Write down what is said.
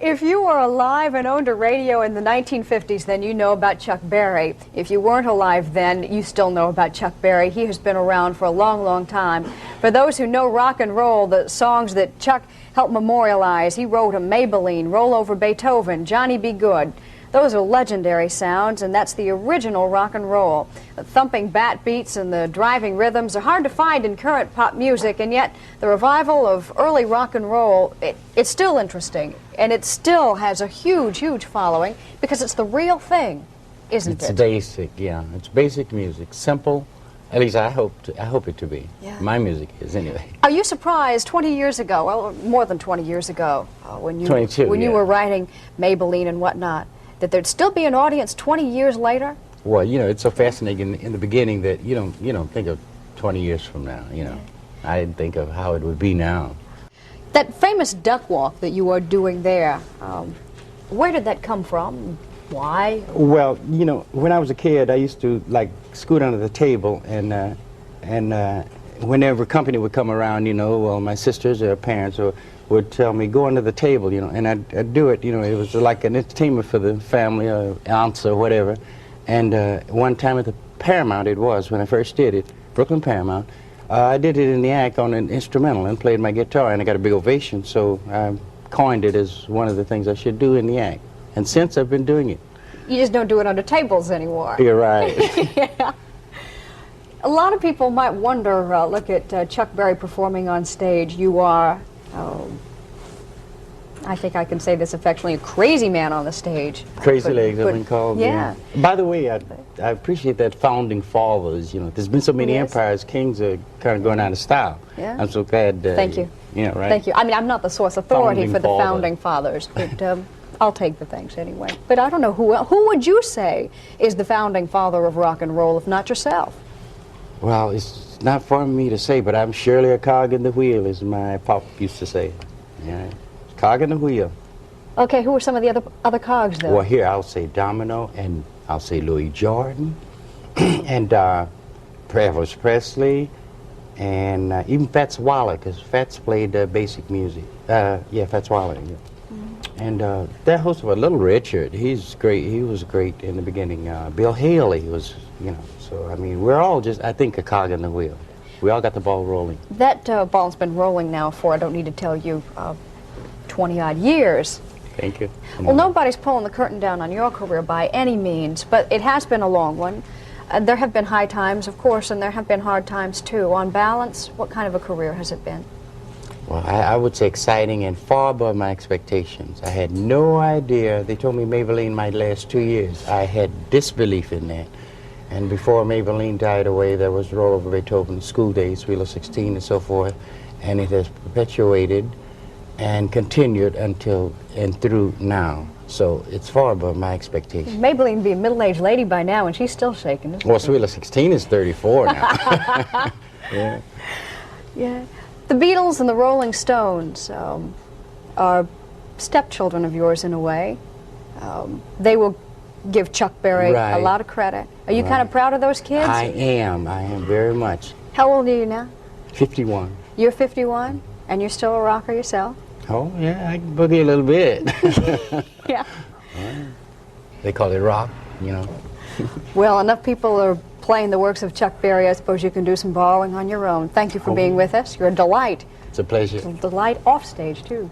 If you were alive and owned a radio in the 1950s, then you know about Chuck Berry. If you weren't alive then, you still know about Chuck Berry. He has been around for a long, long time. For those who know rock and roll, the songs that Chuck helped memorialize, he wrote a Maybelline, Roll Over Beethoven, Johnny Be Good. Those are legendary sounds, and that's the original rock and roll. The thumping bat beats and the driving rhythms are hard to find in current pop music, and yet the revival of early rock and roll, it's still interesting, and it still has a huge, huge following because it's the real thing, isn't it? It's basic, yeah. It's basic music, simple. At least I hope it to be. Yeah. My music is, anyway. Are you surprised 20 years ago, well, more than 20 years ago, when you were writing Maybelline and whatnot, that there'd still be an audience 20 years later? Well, you know, it's so fascinating in the beginning that you don't think of 20 years from now, you know. I didn't think of how it would be now. That famous duck walk that you are doing there, where did that come from? Why? Well, you know, when I was a kid, I used to, like, scoot under the table, and whenever company would come around, you know, well, my sisters or parents would tell me, go under the table, you know, and I'd do it, you know. It was like an entertainment for the family or aunts or whatever. And one time at the Paramount, it was, when I first did it, Brooklyn Paramount, I did it in the act on an instrumental and played my guitar, and I got a big ovation, so I coined it as one of the things I should do in the act. And since I've been doing it. You just don't do it under tables anymore. You're right. Yeah. A lot of people might wonder, look at Chuck Berry performing on stage. You are, I think I can say this affectionately, a crazy man on the stage. Crazy legs, I've been called. Yeah. By the way, I appreciate that founding fathers, you know. There's been so many empires, kings are kind of going out of style. Yeah. I'm so glad. Thank you. Yeah, right. Thank you. I mean, I'm not the source authority for the founding fathers, but I'll take the thanks anyway. But I don't know who would you say is the founding father of rock and roll, if not yourself? Well, it's not for me to say, but I'm surely a cog in the wheel, as my pop used to say. Yeah, cog in the wheel. Okay, who are some of the other cogs, though? Well, here I'll say Domino, and I'll say Louis Jordan, and Elvis Presley, and even Fats Waller, because Fats played basic music. Yeah, Fats Waller. Yeah. And that host of Little Richard, he's great. He was great in the beginning. Bill Haley was, you know. So I mean, we're all just, I think, a cog in the wheel. We all got the ball rolling. That ball's been rolling now for, I don't need to tell you, 20-odd years. Thank you. Well, nobody's pulling the curtain down on your career by any means, but it has been a long one. There have been high times, of course, and there have been hard times too. On balance, what kind of a career has it been? Well, I would say exciting and far above my expectations. I had no idea. They told me Maybelline might last 2 years. I had disbelief in that. And before Maybelline died away, there was Roll Over Beethoven, School Days, Wheel of 16, and so forth. And it has perpetuated and continued until and through now. So it's far above my expectations. Maybelline would be a middle-aged lady by now, and she's still shaking, isn't well, she? Wheel of 16 is 34 now. Yeah. Yeah. The Beatles and the Rolling Stones are stepchildren of yours in a way. They will give Chuck Berry a lot of credit. Are you kind of proud of those kids? I am very much. How old are you now? 51. You're 51, and you're still a rocker yourself? Oh, yeah, I can boogie a little bit. Yeah. They call it rock, you know. Well, enough people are playing the works of Chuck Berry. I suppose you can do some borrowing on your own. Thank you for being with us. You're a delight. It's a pleasure. It's a delight off stage, too.